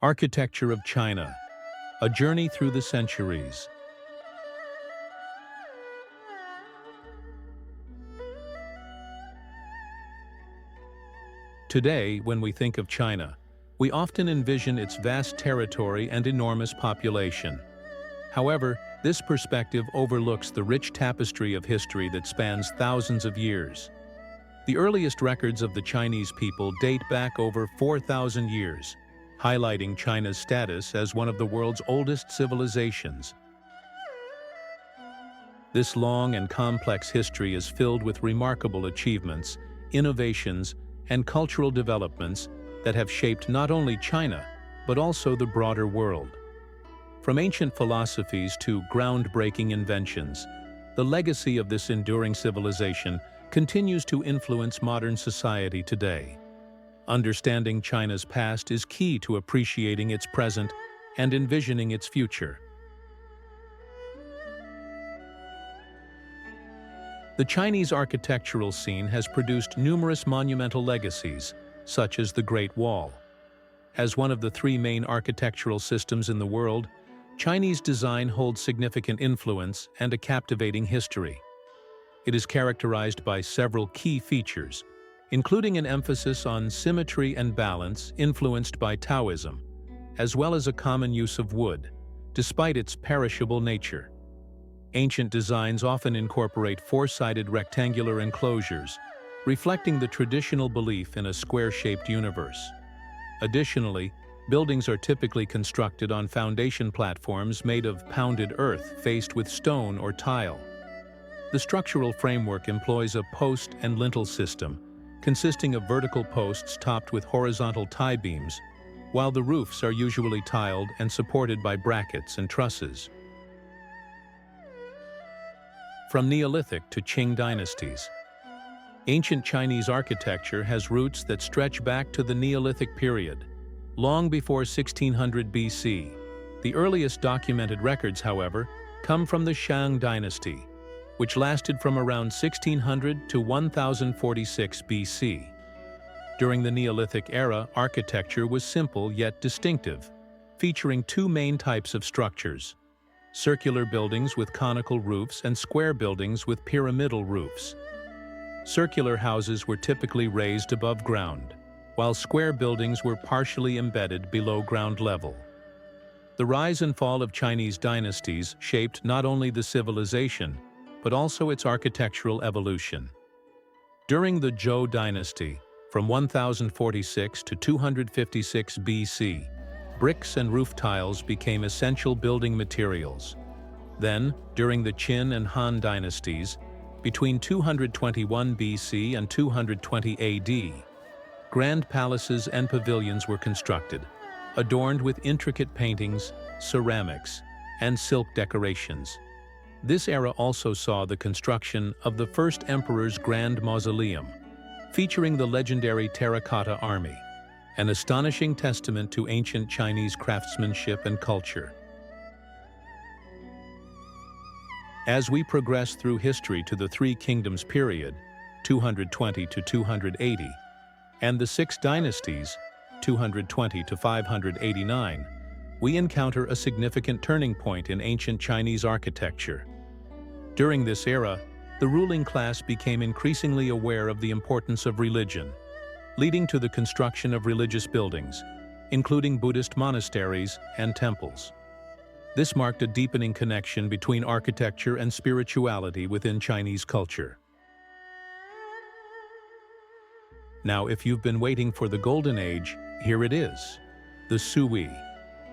Architecture of China, a journey through the centuries. Today, when we think of China, we often envision its vast territory and enormous population. However, this perspective overlooks the rich tapestry of history that spans thousands of years. The earliest records of the Chinese people date back over 4,000 years, highlighting China's status as one of the world's oldest civilizations. This long and complex history is filled with remarkable achievements, innovations, and cultural developments that have shaped not only China, but also the broader world. From ancient philosophies to groundbreaking inventions, the legacy of this enduring civilization continues to influence modern society today. Understanding China's past is key to appreciating its present and envisioning its future. The Chinese architectural scene has produced numerous monumental legacies, such as the Great Wall. As one of the three main architectural systems in the world, Chinese design holds significant influence and a captivating history. It is characterized by several key features, including an emphasis on symmetry and balance influenced by Taoism, as well as a common use of wood, despite its perishable nature. Ancient designs often incorporate four-sided rectangular enclosures, reflecting the traditional belief in a square-shaped universe. Additionally, buildings are typically constructed on foundation platforms made of pounded earth faced with stone or tile. The structural framework employs a post and lintel system, consisting of vertical posts topped with horizontal tie beams, while the roofs are usually tiled and supported by brackets and trusses. From Neolithic to Qing dynasties, ancient Chinese architecture has roots that stretch back to the Neolithic period, long before 1600 BC. The earliest documented records, however, come from the Shang dynasty, which lasted from around 1600 to 1046 BC. During the Neolithic era, architecture was simple yet distinctive, featuring two main types of structures: circular buildings with conical roofs and square buildings with pyramidal roofs. Circular houses were typically raised above ground, while square buildings were partially embedded below ground level. The rise and fall of Chinese dynasties shaped not only the civilization, but also its architectural evolution. During the Zhou dynasty, from 1046 to 256 BC, bricks and roof tiles became essential building materials. Then, during the Qin and Han dynasties, between 221 BC and 220 AD, grand palaces and pavilions were constructed, adorned with intricate paintings, ceramics, and silk decorations. This era also saw the construction of the first emperor's grand mausoleum, featuring the legendary terracotta army, an astonishing testament to ancient Chinese craftsmanship and culture. As we progress through history to the Three Kingdoms period, 220 to 280, and the Six Dynasties, 220 to 589, we encounter a significant turning point in ancient Chinese architecture. During this era, the ruling class became increasingly aware of the importance of religion, leading to the construction of religious buildings, including Buddhist monasteries and temples. This marked a deepening connection between architecture and spirituality within Chinese culture. Now, if you've been waiting for the Golden Age, here it is: the Sui,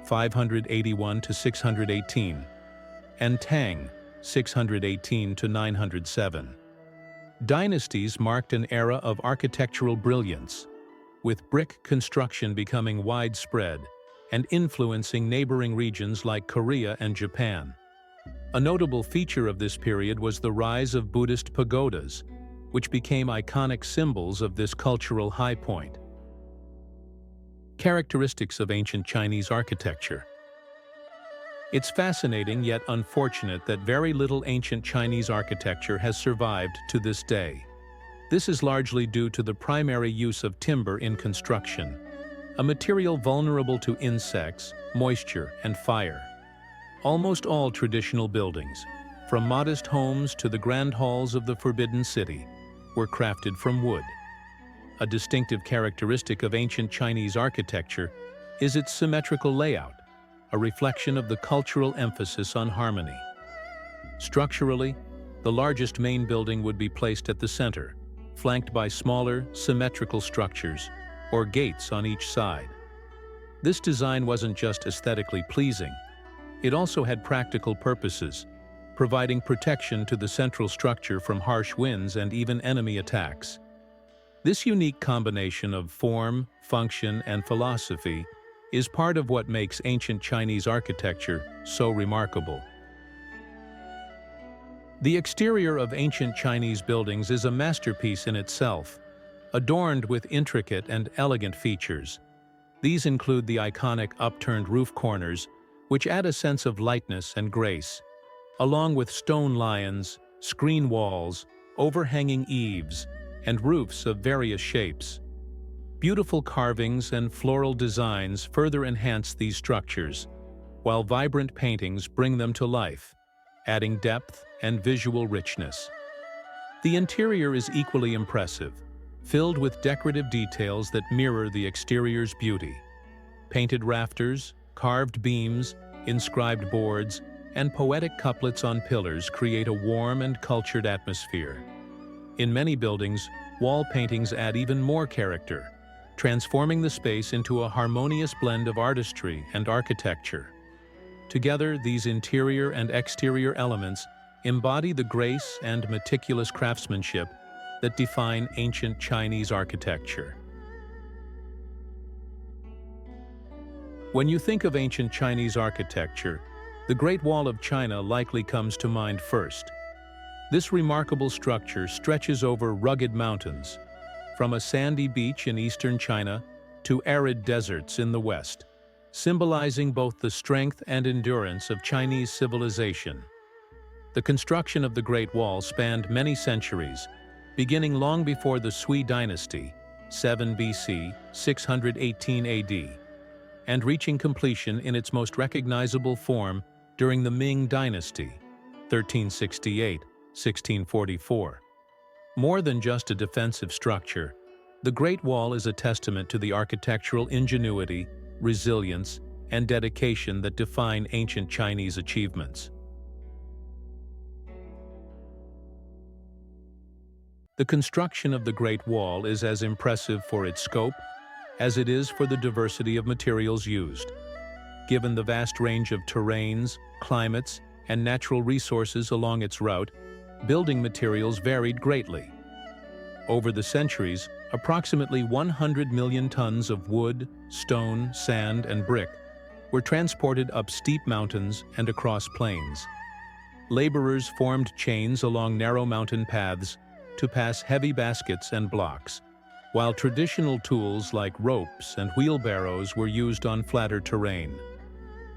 581 to 618, and Tang, 618 to 907. Dynasties marked an era of architectural brilliance, with brick construction becoming widespread and influencing neighboring regions like Korea and Japan. A notable feature of this period was the rise of Buddhist pagodas, which became iconic symbols of this cultural high point. Characteristics of ancient Chinese architecture. It's fascinating yet unfortunate that very little ancient Chinese architecture has survived to this day. This is largely due to the primary use of timber in construction, a material vulnerable to insects, moisture, and fire. Almost all traditional buildings, from modest homes to the grand halls of the Forbidden City, were crafted from wood. A distinctive characteristic of ancient Chinese architecture is its symmetrical layout, a reflection of the cultural emphasis on harmony. Structurally, the largest main building would be placed at the center, flanked by smaller, symmetrical structures, or gates on each side. This design wasn't just aesthetically pleasing, it also had practical purposes, providing protection to the central structure from harsh winds and even enemy attacks. This unique combination of form, function, and philosophy is part of what makes ancient Chinese architecture so remarkable. The exterior of ancient Chinese buildings is a masterpiece in itself, adorned with intricate and elegant features. These include the iconic upturned roof corners, which add a sense of lightness and grace, along with stone lions, screen walls, overhanging eaves, and roofs of various shapes. Beautiful carvings and floral designs further enhance these structures, while vibrant paintings bring them to life, adding depth and visual richness. The interior is equally impressive, filled with decorative details that mirror the exterior's beauty. Painted rafters, carved beams, inscribed boards, and poetic couplets on pillars create a warm and cultured atmosphere. In many buildings, wall paintings add even more character, transforming the space into a harmonious blend of artistry and architecture. Together, these interior and exterior elements embody the grace and meticulous craftsmanship that define ancient Chinese architecture. When you think of ancient Chinese architecture, the Great Wall of China likely comes to mind first. This remarkable structure stretches over rugged mountains, from a sandy beach in eastern China to arid deserts in the west, symbolizing both the strength and endurance of Chinese civilization. The construction of the Great Wall spanned many centuries, beginning long before the Sui dynasty, 7 BC, 618 AD, and reaching completion in its most recognizable form during the Ming dynasty, 1368-1644. More than just a defensive structure, the Great Wall is a testament to the architectural ingenuity, resilience, and dedication that define ancient Chinese achievements. The construction of the Great Wall is as impressive for its scope as it is for the diversity of materials used. Given the vast range of terrains, climates, and natural resources along its route, building materials varied greatly. Over the centuries, approximately 100 million tons of wood, stone, sand, and brick were transported up steep mountains and across plains. Laborers formed chains along narrow mountain paths to pass heavy baskets and blocks, while traditional tools like ropes and wheelbarrows were used on flatter terrain.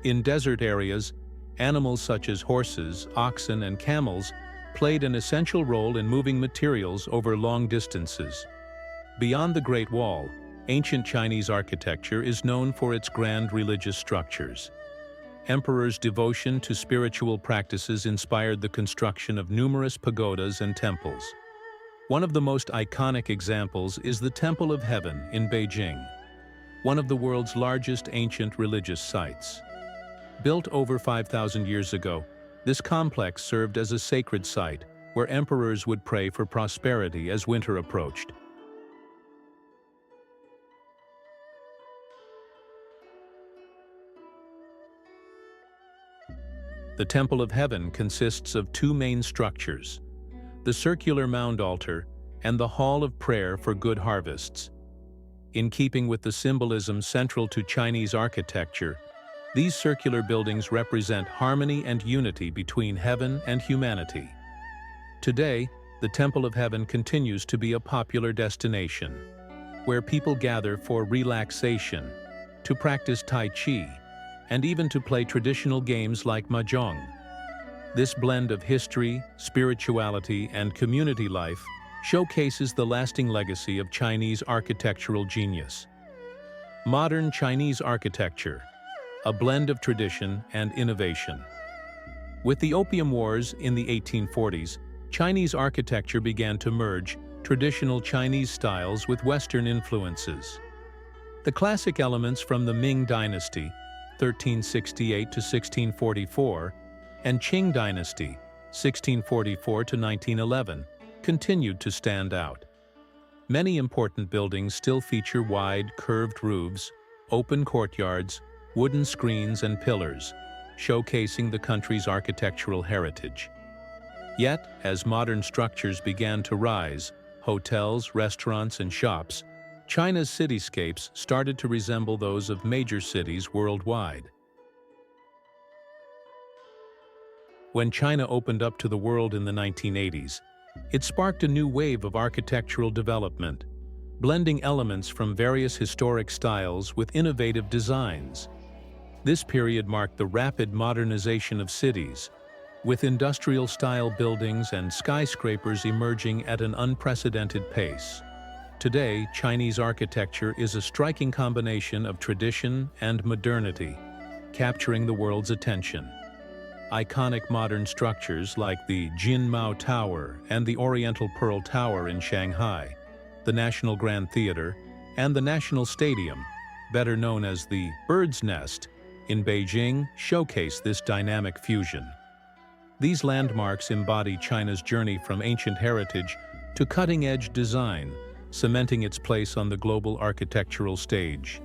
In desert areas, animals such as horses, oxen, and camels played an essential role in moving materials over long distances. Beyond the Great Wall, ancient Chinese architecture is known for its grand religious structures. Emperors' devotion to spiritual practices inspired the construction of numerous pagodas and temples. One of the most iconic examples is the Temple of Heaven in Beijing, one of the world's largest ancient religious sites. Built over 5,000 years ago, this complex served as a sacred site where emperors would pray for prosperity as winter approached. The Temple of Heaven consists of two main structures: the circular mound altar, and the Hall of Prayer for Good Harvests. In keeping with the symbolism central to Chinese architecture, these circular buildings represent harmony and unity between heaven and humanity. Today, the Temple of Heaven continues to be a popular destination, where people gather for relaxation, to practice Tai Chi, and even to play traditional games like Mahjong. This blend of history, spirituality, and community life showcases the lasting legacy of Chinese architectural genius. Modern Chinese architecture, a blend of tradition and innovation. With the Opium Wars in the 1840s, Chinese architecture began to merge traditional Chinese styles with Western influences. The classic elements from the Ming dynasty, 1368 to 1644, and Qing dynasty, 1644 to 1911, continued to stand out. Many important buildings still feature wide, curved roofs, open courtyards, wooden screens and pillars, showcasing the country's architectural heritage. Yet, as modern structures began to rise, hotels, restaurants, and shops, China's cityscapes started to resemble those of major cities worldwide. When China opened up to the world in the 1980s, it sparked a new wave of architectural development, blending elements from various historic styles with innovative designs. This period marked the rapid modernization of cities, with industrial-style buildings and skyscrapers emerging at an unprecedented pace. Today, Chinese architecture is a striking combination of tradition and modernity, capturing the world's attention. Iconic modern structures like the Jin Mao Tower and the Oriental Pearl Tower in Shanghai, the National Grand Theater, and the National Stadium, better known as the Bird's Nest, in Beijing, showcase this dynamic fusion. These landmarks embody China's journey from ancient heritage to cutting-edge design, cementing its place on the global architectural stage.